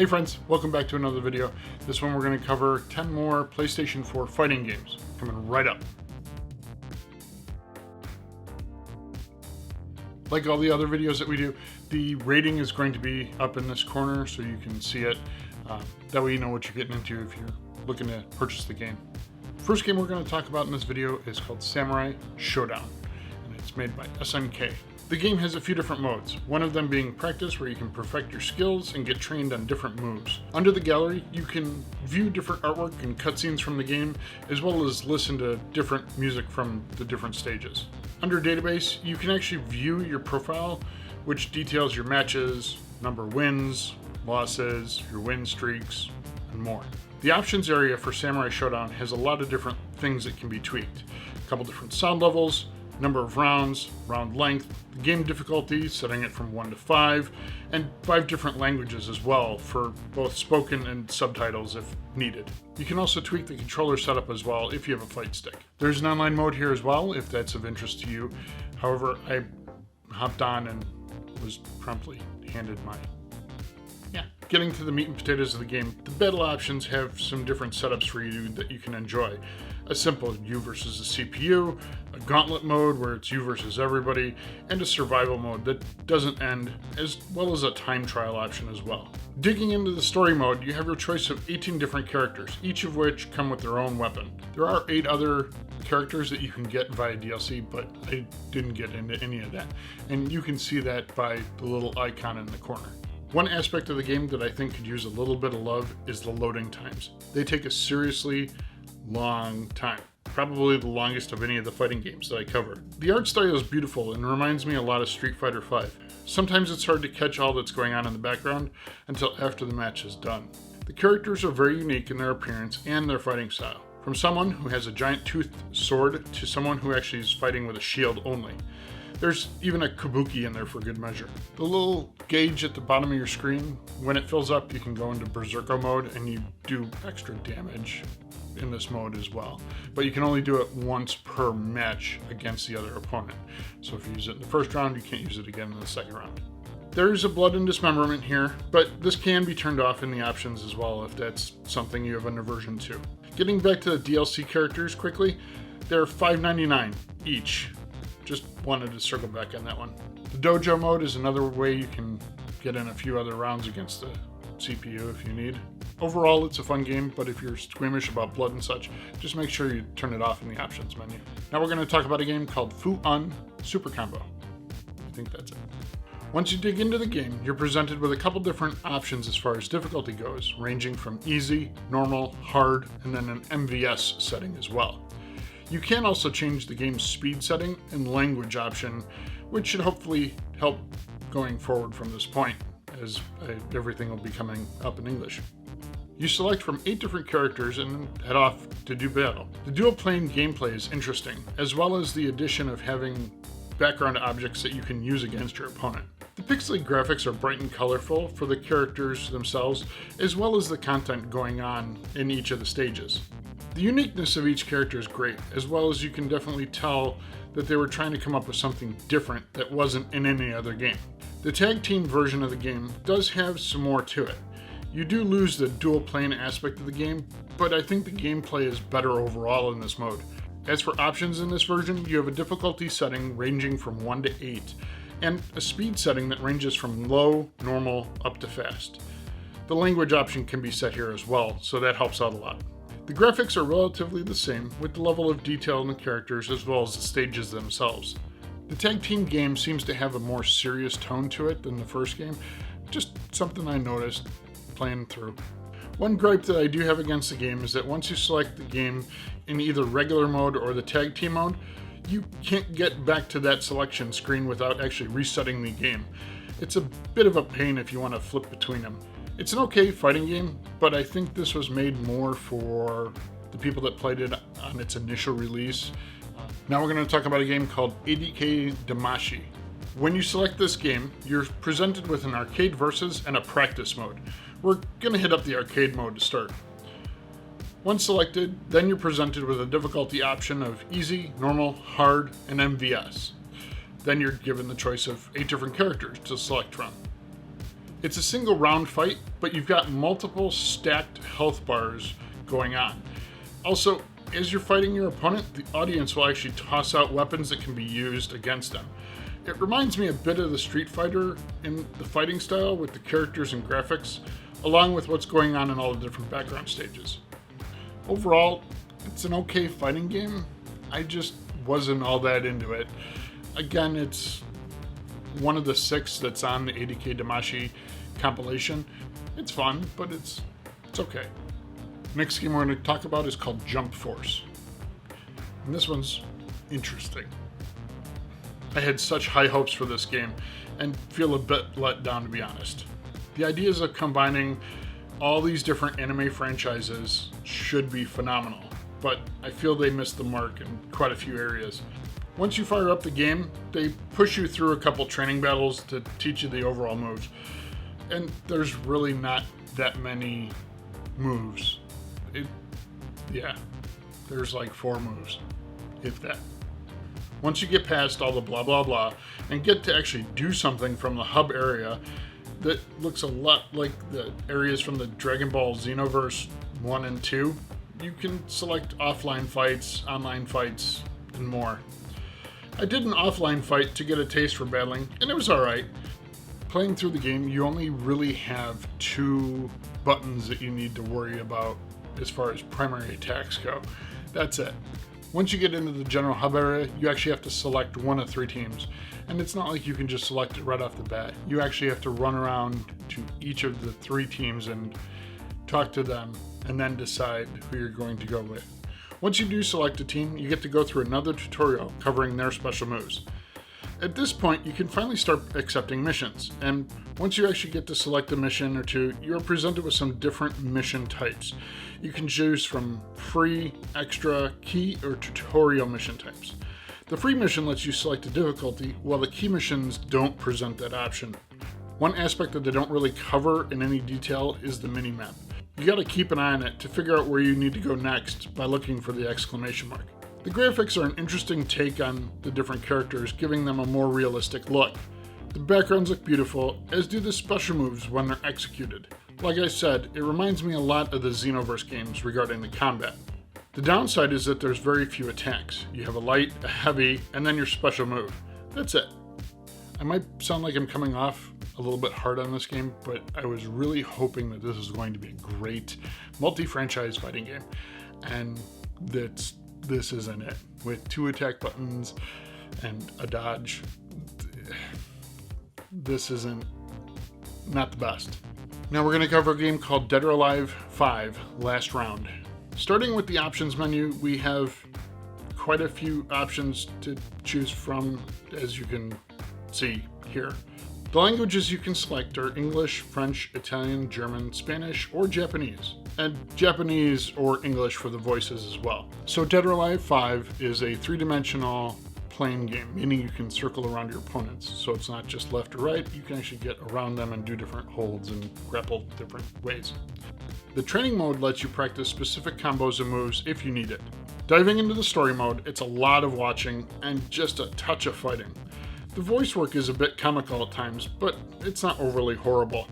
Hey friends, welcome back to another video. This one we're going to cover 10 more PlayStation 4 fighting games, coming right up. Like all the other videos that we do, the rating is going to be up in this corner so you can see it. That way you know what you're getting into if you're looking to purchase the game. First game we're going to talk about in this video is called Samurai Shodown, and it's made by SNK. The game has a few different modes, one of them being practice, where you can perfect your skills and get trained on different moves. Under the gallery, you can view different artwork and cutscenes from the game, as well as listen to different music from the different stages. Under database, you can actually view your profile, which details your matches, number of wins, losses, your win streaks, and more. The options area for Samurai Shodown has a lot of different things that can be tweaked. A couple different sound levels, number of rounds, round length, the game difficulty, setting it from 1 to 5, and 5 different languages as well for both spoken and subtitles if needed. You can also tweak the controller setup as well if you have a fight stick. There's an online mode here as well if that's of interest to you. However, I hopped on and was promptly handed my Getting to the meat and potatoes of the game, the battle options have some different setups for you that you can enjoy. A simple you versus the CPU, a gauntlet mode where it's you versus everybody, and a survival mode that doesn't end, as well as a time trial option as well. Digging into the story mode, you have your choice of 18 different characters, each of which come with their own weapon. There are 8 other characters that you can get via DLC, but I didn't get into any of that. And you can see that by the little icon in the corner. One aspect of the game that I think could use a little bit of love is the loading times. They take a seriously long time, probably the longest of any of the fighting games that I cover. The art style is beautiful and reminds me a lot of Street Fighter V. Sometimes it's hard to catch all that's going on in the background until after the match is done. The characters are very unique in their appearance and their fighting style, from someone who has a giant toothed sword to someone who actually is fighting with a shield only. There's even a kabuki in there for good measure. The little gauge at the bottom of your screen, when it fills up, you can go into Berserker mode and you do extra damage in this mode as well. But you can only do it once per match against the other opponent. So if you use it in the first round, you can't use it again in the second round. There's a blood and dismemberment here, but this can be turned off in the options as well if that's something you have an aversion to. Getting back to the DLC characters quickly, they're $5.99 each. Just wanted to circle back on that one. The dojo mode is another way you can get in a few other rounds against the CPU if you need. Overall, it's a fun game, but if you're squeamish about blood and such, just make sure you turn it off in the options menu. Now we're going to talk about a game called Fu-Un Super Combo. I think that's it. Once you dig into the game, you're presented with a couple different options as far as difficulty goes, ranging from easy, normal, hard, and then an MVS setting as well. You can also change the game's speed setting and language option, which should hopefully help going forward from this point, as everything will be coming up in English. You select from 8 different characters and head off to do battle. The dual-plane gameplay is interesting, as well as the addition of having background objects that you can use against your opponent. The pixely graphics are bright and colorful for the characters themselves, as well as the content going on in each of the stages. The uniqueness of each character is great, as well as you can definitely tell that they were trying to come up with something different that wasn't in any other game. The tag team version of the game does have some more to it. You do lose the dual plane aspect of the game, but I think the gameplay is better overall in this mode. As for options in this version, you have a difficulty setting ranging from 1 to 8, and a speed setting that ranges from low, normal, up to fast. The language option can be set here as well, so that helps out a lot. The graphics are relatively the same, with the level of detail in the characters as well as the stages themselves. The tag team game seems to have a more serious tone to it than the first game, just something I noticed playing through. One gripe that I do have against the game is that once you select the game in either regular mode or the tag team mode, you can't get back to that selection screen without actually resetting the game. It's a bit of a pain if you want to flip between them. It's an okay fighting game, but I think this was made more for the people that played it on its initial release. Now we're going to talk about a game called ADK Damashi. When you select this game, you're presented with an arcade versus and a practice mode. We're going to hit up the arcade mode to start. Once selected, then you're presented with a difficulty option of easy, normal, hard, and MVS. Then you're given the choice of 8 different characters to select from. It's a single round fight, but you've got multiple stacked health bars going on. Also, as you're fighting your opponent, the audience will actually toss out weapons that can be used against them. It reminds me a bit of the Street Fighter in the fighting style with the characters and graphics, along with what's going on in all the different background stages. Overall, it's an okay fighting game. I just wasn't all that into it. Again, it's one of the 6 that's on the 80K Damashi compilation. It's fun, but it's okay. Next game we're going to talk about is called Jump Force. And this one's interesting. I had such high hopes for this game and feel a bit let down, to be honest. The ideas of combining all these different anime franchises should be phenomenal, but I feel they missed the mark in quite a few areas. Once you fire up the game, they push you through a couple training battles to teach you the overall moves. And there's really not that many moves. There's like 4 moves, if that. Once you get past all the blah blah blah and get to actually do something from the hub area that looks a lot like the areas from the Dragon Ball Xenoverse 1 and 2, you can select offline fights, online fights, and more. I did an offline fight to get a taste for battling, and it was alright. Playing through the game, you only really have 2 buttons that you need to worry about as far as primary attacks go. That's it. Once you get into the general hub area, you actually have to select one of 3 teams. And it's not like you can just select it right off the bat. You actually have to run around to each of the 3 teams and talk to them, and then decide who you're going to go with. Once you do select a team, you get to go through another tutorial covering their special moves. At this point, you can finally start accepting missions, and once you actually get to select a mission or 2, you're presented with some different mission types. You can choose from free, extra, key, or tutorial mission types. The free mission lets you select a difficulty, while the key missions don't present that option. One aspect that they don't really cover in any detail is the minimap. You gotta keep an eye on it to figure out where you need to go next by looking for the exclamation mark. The graphics are an interesting take on the different characters, giving them a more realistic look. The backgrounds look beautiful, as do the special moves when they're executed. Like I said, it reminds me a lot of the Xenoverse games regarding the combat. The downside is that there's very few attacks. You have a light, a heavy, and then your special move. That's it. I might sound like I'm coming off a little bit hard on this game, but I was really hoping that this was going to be a great multi-franchise fighting game, and this isn't it. With 2 attack buttons and a dodge, this isn't not the best. Now we're going to cover a game called Dead or Alive 5, Last Round. Starting with the options menu, we have quite a few options to choose from, as you can see here. The languages you can select are English, French, Italian, German, Spanish, or Japanese. And Japanese or English for the voices as well. So Dead or Alive 5 is a 3-dimensional playing game, meaning you can circle around your opponents. So it's not just left or right, you can actually get around them and do different holds and grapple different ways. The training mode lets you practice specific combos and moves if you need it. Diving into the story mode, it's a lot of watching and just a touch of fighting. The voice work is a bit comical at times, but it's not overly horrible.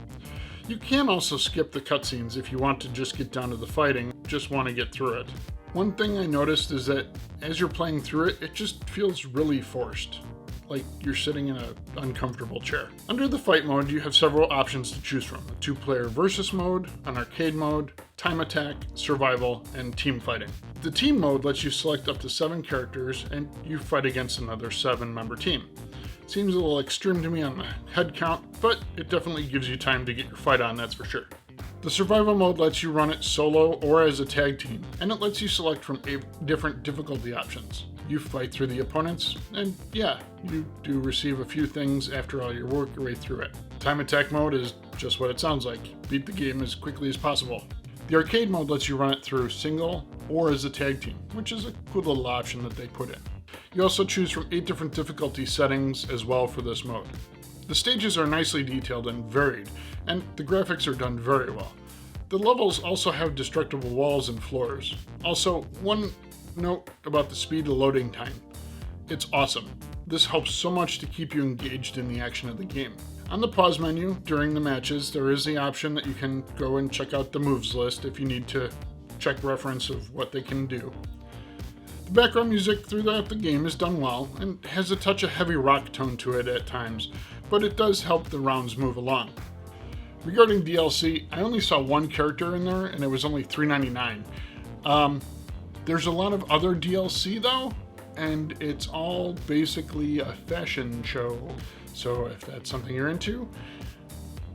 You can also skip the cutscenes if you want to just get down to the fighting, just want to get through it. One thing I noticed is that as you're playing through it, it just feels really forced, like you're sitting in an uncomfortable chair. Under the fight mode, you have several options to choose from: a 2-player versus mode, an arcade mode, time attack, survival, and team fighting. The team mode lets you select up to 7 characters and you fight against another 7-member team. Seems a little extreme to me on the head count, but it definitely gives you time to get your fight on, that's for sure. The survival mode lets you run it solo or as a tag team, and it lets you select from 8 different difficulty options. You fight through the opponents, and yeah, you do receive a few things after all you work your way through it. Time attack mode is just what it sounds like. Beat the game as quickly as possible. The arcade mode lets you run it through single or as a tag team, which is a cool little option that they put in. You also choose from 8 different difficulty settings as well for this mode. The stages are nicely detailed and varied, and the graphics are done very well. The levels also have destructible walls and floors. Also, one note about the speed of loading time. It's awesome. This helps so much to keep you engaged in the action of the game. On the pause menu during the matches, there is the option that you can go and check out the moves list if you need to check reference of what they can do. The background music throughout the game is done well and has a touch of heavy rock tone to it at times, but it does help the rounds move along. Regarding DLC, I only saw one character in there and it was only $3.99. There's a lot of other DLC though, and it's all basically a fashion show. So if that's something you're into,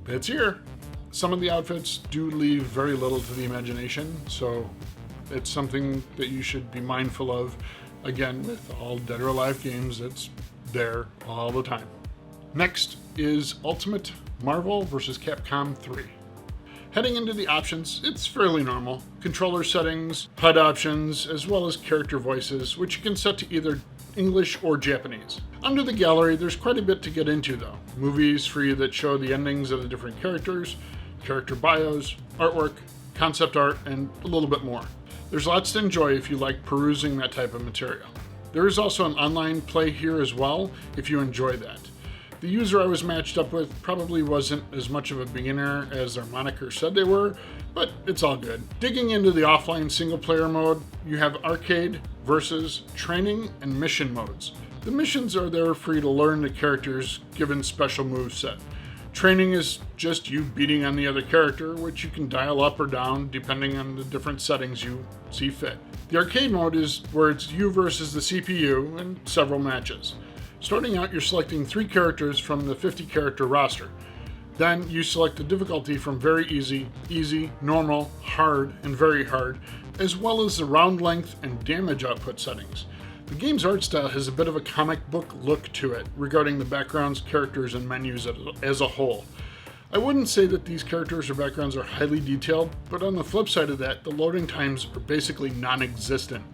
it's here. Some of the outfits do leave very little to the imagination, so it's something that you should be mindful of. Again, with all Dead or Alive games, it's there all the time. Next is Ultimate Marvel vs. Capcom 3. Heading into the options, it's fairly normal. Controller settings, HUD options, as well as character voices, which you can set to either English or Japanese. Under the gallery, there's quite a bit to get into though. Movies for you that show the endings of the different characters, character bios, artwork, concept art, and a little bit more. There's lots to enjoy if you like perusing that type of material. There is also an online play here as well if you enjoy that. The user I was matched up with probably wasn't as much of a beginner as their moniker said they were, but it's all good. Digging into the offline single player mode, you have arcade, versus, training, and mission modes. The missions are there for you to learn the characters given special moveset. Training is just you beating on the other character, which you can dial up or down depending on the different settings you see fit. The arcade mode is where it's you versus the CPU in several matches. Starting out, you're selecting 3 characters from the 50 character roster. Then you select the difficulty from very easy, easy, normal, hard, and very hard, as well as the round length and damage output settings. The game's art style has a bit of a comic book look to it regarding the backgrounds, characters, and menus as a whole. I wouldn't say that these characters or backgrounds are highly detailed, but on the flip side of that, the loading times are basically non-existent.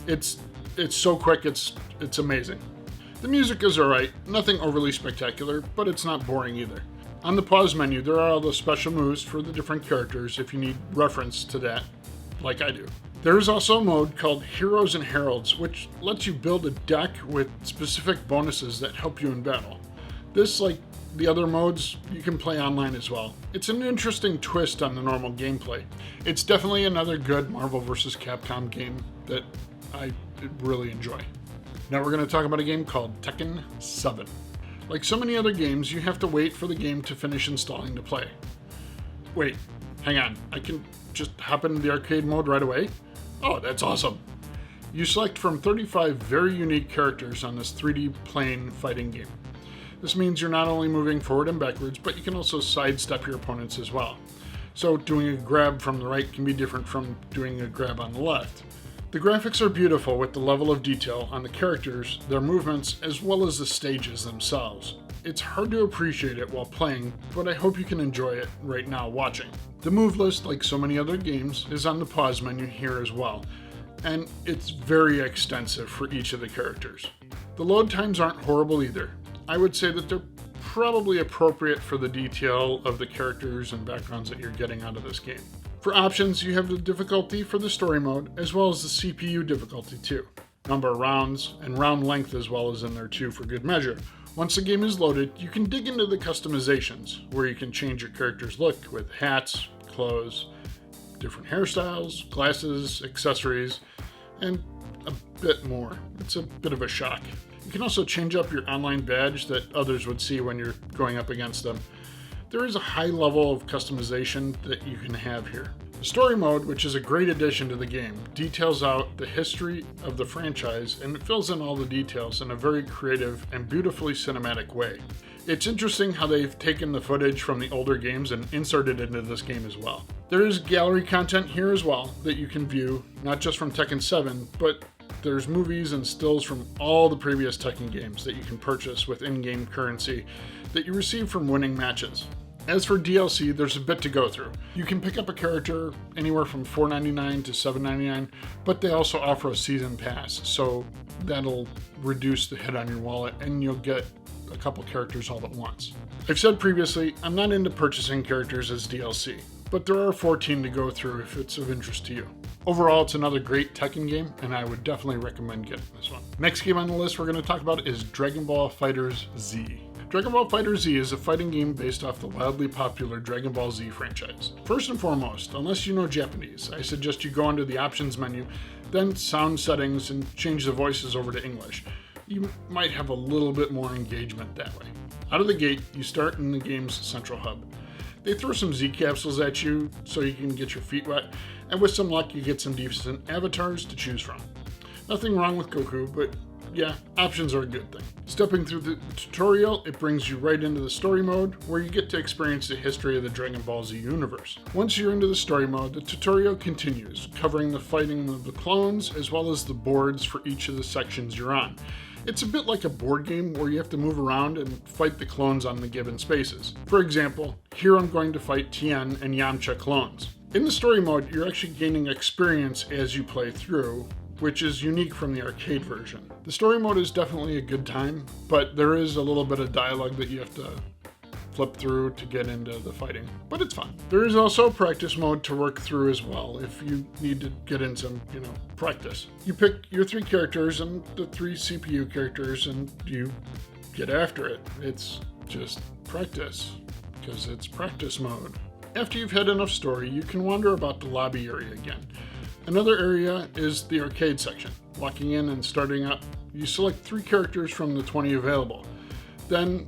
It's so quick, it's amazing. The music is alright, nothing overly spectacular, but it's not boring either. On the pause menu, there are all the special moves for the different characters if you need reference to that, like I do. There is also a mode called Heroes and Heralds, which lets you build a deck with specific bonuses that help you in battle. This, like the other modes, you can play online as well. It's an interesting twist on the normal gameplay. It's definitely another good Marvel vs. Capcom game that I really enjoy. Now we're going to talk about a game called Tekken 7. Like so many other games, you have to wait for the game to finish installing to play. Wait, hang on, I can just hop into the arcade mode right away? Oh, that's awesome! You select from 35 very unique characters on this 3D plane fighting game. This means you're not only moving forward and backwards, but you can also sidestep your opponents as well. So doing a grab from the right can be different from doing a grab on the left. The graphics are beautiful with the level of detail on the characters, their movements, as well as the stages themselves. It's hard to appreciate it while playing, but I hope you can enjoy it right now watching. The move list, like so many other games, is on the pause menu here as well, and it's very extensive for each of the characters. The load times aren't horrible either. I would say that they're probably appropriate for the detail of the characters and backgrounds that you're getting out of this game. For options, you have the difficulty for the story mode, as well as the CPU difficulty too. Number of rounds, and round length as well as in there too for good measure. Once the game is loaded, you can dig into the customizations, where you can change your character's look with hats, clothes, different hairstyles, glasses, accessories, and a bit more. It's a bit of a shock. You can also change up your online badge that others would see when you're going up against them. There is a high level of customization that you can have here. The story mode, which is a great addition to the game, details out the history of the franchise and it fills in all the details in a very creative and beautifully cinematic way. It's interesting how they've taken the footage from the older games and inserted it into this game as well. There is gallery content here as well that you can view, not just from Tekken 7, but there's movies and stills from all the previous Tekken games that you can purchase with in-game currency that you receive from winning matches. As for DLC, there's a bit to go through. You can pick up a character anywhere from $4.99 to $7.99, but they also offer a season pass, so that'll reduce the hit on your wallet and you'll get a couple characters all at once. I've said previously, I'm not into purchasing characters as DLC, but there are 14 to go through if it's of interest to you. Overall, it's another great Tekken game, and I would definitely recommend getting this one. Next game on the list we're going to talk about is Dragon Ball FighterZ Z. Dragon Ball FighterZ is a fighting game based off the wildly popular Dragon Ball Z franchise. First and foremost, unless you know Japanese, I suggest you go under the options menu, then sound settings, and change the voices over to English. You might have a little bit more engagement that way. Out of the gate, you start in the game's central hub. They throw some Z capsules at you so you can get your feet wet, and with some luck you get some decent avatars to choose from. Nothing wrong with Goku, but yeah, options are a good thing. Stepping through the tutorial, it brings you right into the story mode, where you get to experience the history of the Dragon Ball Z universe. Once you're into the story mode, the tutorial continues, covering the fighting of the clones, as well as the boards for each of the sections you're on. It's a bit like a board game where you have to move around and fight the clones on the given spaces. For example, here I'm going to fight Tien and Yamcha clones. In the story mode, you're actually gaining experience as you play through, which is unique from the arcade version. The story mode is definitely a good time, but there is a little bit of dialogue that you have to flip through to get into the fighting, but it's fun. There is also a practice mode to work through as well if you need to get in some, practice. You pick your 3 characters and the 3 CPU characters and you get after it. It's just practice, because it's practice mode. After you've had enough story, you can wander about the lobby area again. Another area is the arcade section. Walking in and starting up, you select 3 characters from the 20 available. Then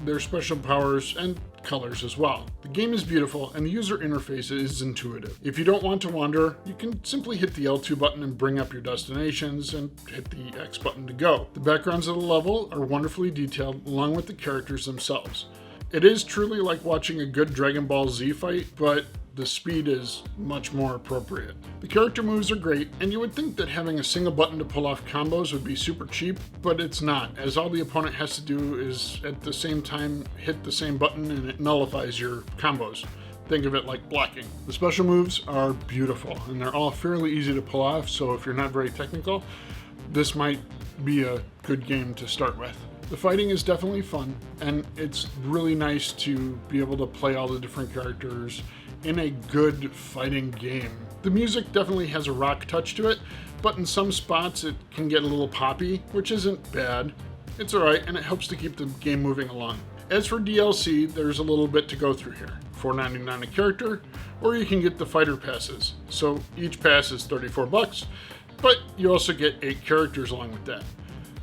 their special powers and colors as well. The game is beautiful and the user interface is intuitive. If you don't want to wander, you can simply hit the L2 button and bring up your destinations and hit the X button to go. The backgrounds of the level are wonderfully detailed along with the characters themselves. It is truly like watching a good Dragon Ball Z fight, but the speed is much more appropriate. The character moves are great, and you would think that having a single button to pull off combos would be super cheap, but it's not, as all the opponent has to do is at the same time hit the same button and it nullifies your combos. Think of it like blocking. The special moves are beautiful, and they're all fairly easy to pull off, so if you're not very technical, this might be a good game to start with. The fighting is definitely fun, and it's really nice to be able to play all the different characters in a good fighting game. The music definitely has a rock touch to it, but in some spots it can get a little poppy, which isn't bad. It's alright, and it helps to keep the game moving along. As for DLC, there's a little bit to go through here. $4.99 a character, or you can get the fighter passes. So each pass is $34, but you also get 8 characters along with that.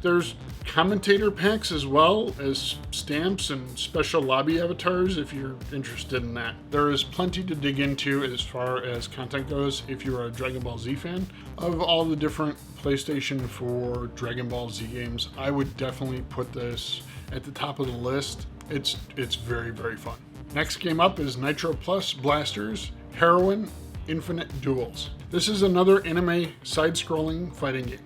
There's commentator packs as well as stamps and special lobby avatars if you're interested in that. There is plenty to dig into as far as content goes if you're a Dragon Ball Z fan. Of all the different PlayStation 4 Dragon Ball Z games, I would definitely put this at the top of the list. It's very, very fun. Next game up is Nitro Plus Blasters Heroine Infinite Duels. This is another anime side-scrolling fighting game.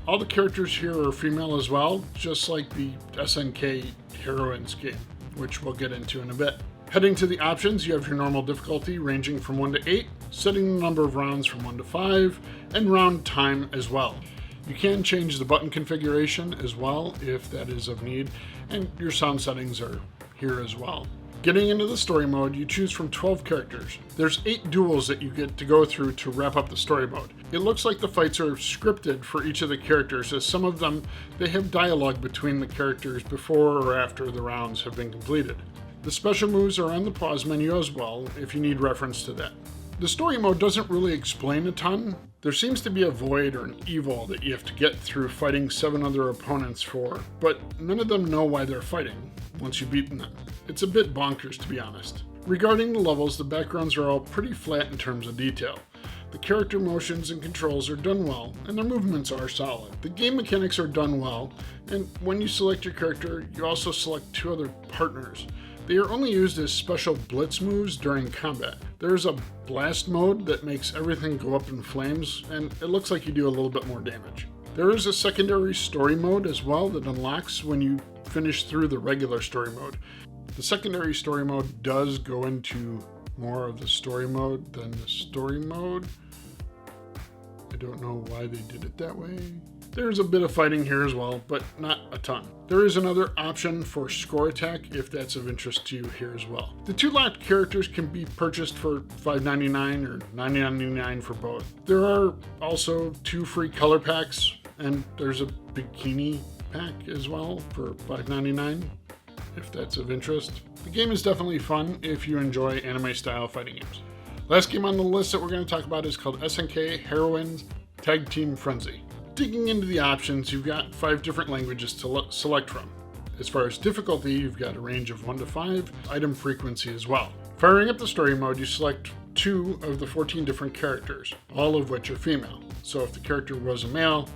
All the characters here are female as well, just like the SNK Heroines game, which we'll get into in a bit. Heading to the options, you have your normal difficulty ranging from 1 to 8, setting the number of rounds from 1 to 5, and round time as well. You can change the button configuration as well if that is of need, and your sound settings are here as well. Getting into the story mode, you choose from 12 characters. There's 8 duels that you get to go through to wrap up the story mode. It looks like the fights are scripted for each of the characters, as some of them, they have dialogue between the characters before or after the rounds have been completed. The special moves are on the pause menu as well, if you need reference to that. The story mode doesn't really explain a ton. There seems to be a void or an evil that you have to get through fighting 7 other opponents for, but none of them know why they're fighting once you've beaten them. It's a bit bonkers, to be honest. Regarding the levels, the backgrounds are all pretty flat in terms of detail. The character motions and controls are done well, and their movements are solid. The game mechanics are done well, and when you select your character, you also select 2 other partners. They are only used as special blitz moves during combat. There is a blast mode that makes everything go up in flames, and it looks like you do a little bit more damage. There is a secondary story mode as well that unlocks when you finish through the regular story mode. The secondary story mode does go into more of the story mode than the story mode. I don't know why they did it that way. There's a bit of fighting here as well, but not a ton. There is another option for score attack if that's of interest to you here as well. The 2 locked characters can be purchased for $5.99 or $9.99 for both. There are also 2 free color packs, and there's a bikini pack as well for $5.99. if that's of interest. The game is definitely fun if you enjoy anime-style fighting games. Last game on the list that we're going to talk about is called SNK Heroines Tag Team Frenzy. Digging into the options, you've got 5 different languages to select from. As far as difficulty, you've got a range of 1 to 5, item frequency as well. Firing up the story mode, you select 2 of the 14 different characters, all of which are female. So if the character was a male,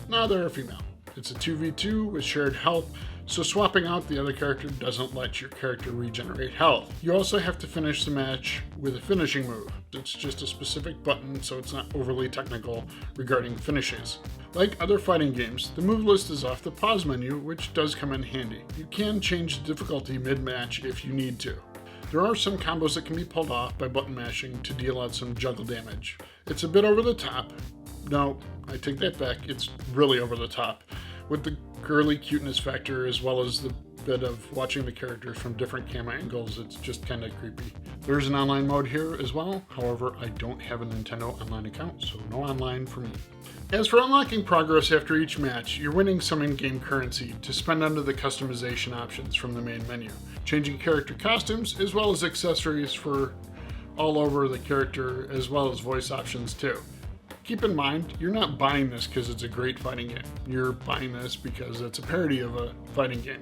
now they're a female. It's a 2v2 with shared health, so swapping out the other character doesn't let your character regenerate health. You also have to finish the match with a finishing move. It's just a specific button, so it's not overly technical regarding finishes. Like other fighting games, the move list is off the pause menu, which does come in handy. You can change the difficulty mid-match if you need to. There are some combos that can be pulled off by button mashing to deal out some juggle damage. It's a bit over the top. No, I take that back, it's really over the top, with the girly cuteness factor as well as the bit of watching the characters from different camera angles. It's just kind of creepy. There's an online mode here as well. However, I don't have a Nintendo Online account, so no online for me. As for unlocking progress after each match, you're winning some in-game currency to spend under the customization options from the main menu, changing character costumes as well as accessories for all over the character as well as voice options too. Keep in mind, you're not buying this because it's a great fighting game. You're buying this because it's a parody of a fighting game.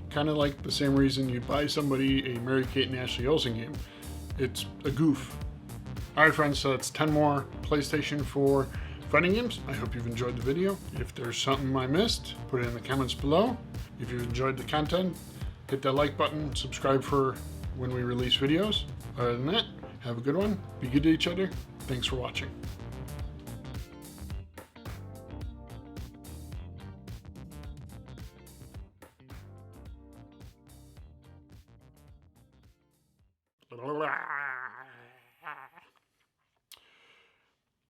Kind of like the same reason you'd buy somebody a Mary-Kate and Ashley Olsen game. It's a goof. Alright friends, so that's 10 more PlayStation 4 fighting games. I hope you've enjoyed the video. If there's something I missed, put it in the comments below. If you've enjoyed the content, hit that like button, subscribe for when we release videos. Other than that, have a good one, be good to each other. Thanks for watching.